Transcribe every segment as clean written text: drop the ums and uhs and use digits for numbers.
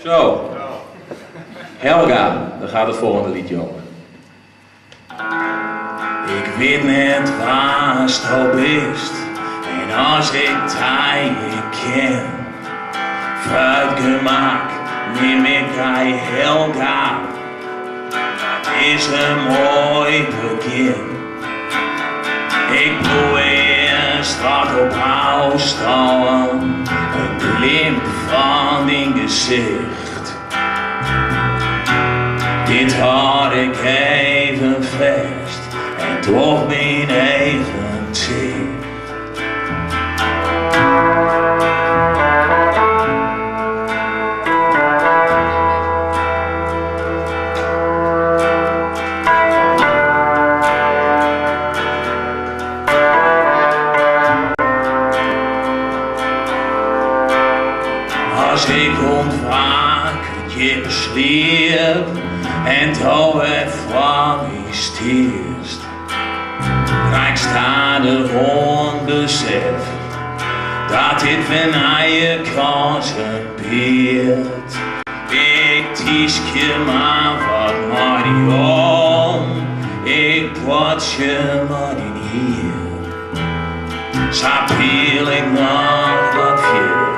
Zo. Helga, daar gaat het volgende liedje over. Ik weet net waar het bist, en als ik tijden ken, vuitgemak neem ik bij Helga. Dat is een mooi begin. Ik probeer strak op afstand, een glimp van in gezicht. Dit had ik even vast en toch ben even zicht. Als ik ontwaak, je sliep en touw van je stierst. Ik sta er onbesef dat dit van je kansen beert. Ik tiesje maar wat maar die om, ik watch je maar in hier. Sapeel ik nog wat veel.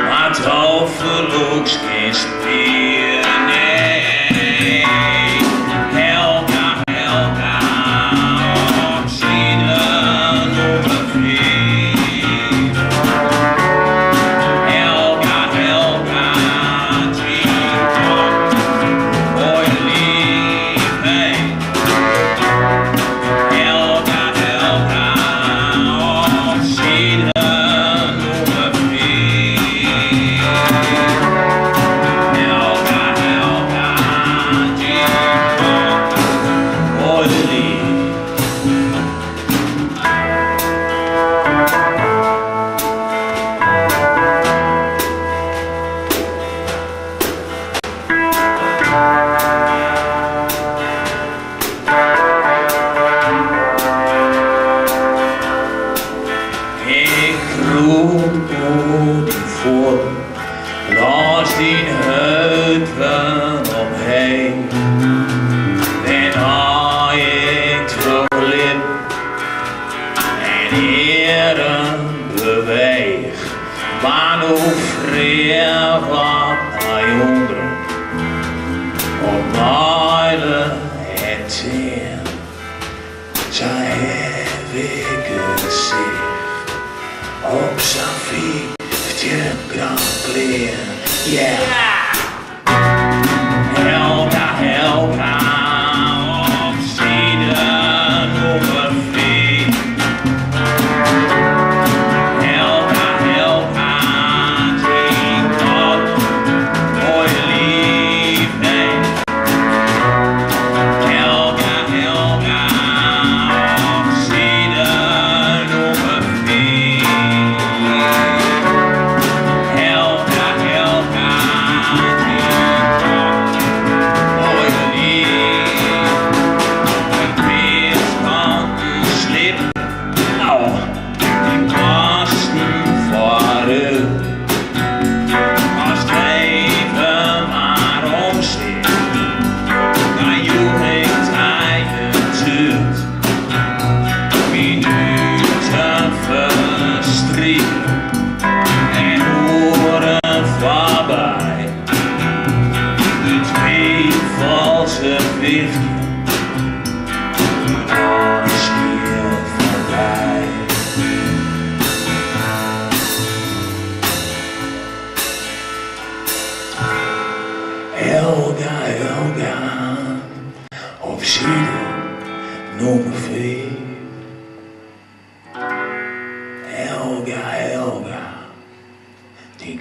Maar toch verloopt geen spier, nee. Helga, Helga, op ziden nummer 4. Helga, Helga, drink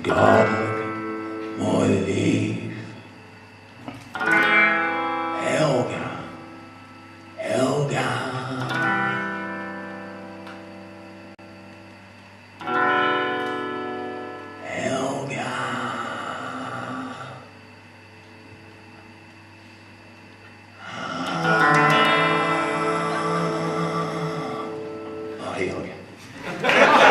op, mooie lief, hey. Helga, Helga, op ziden. Helga.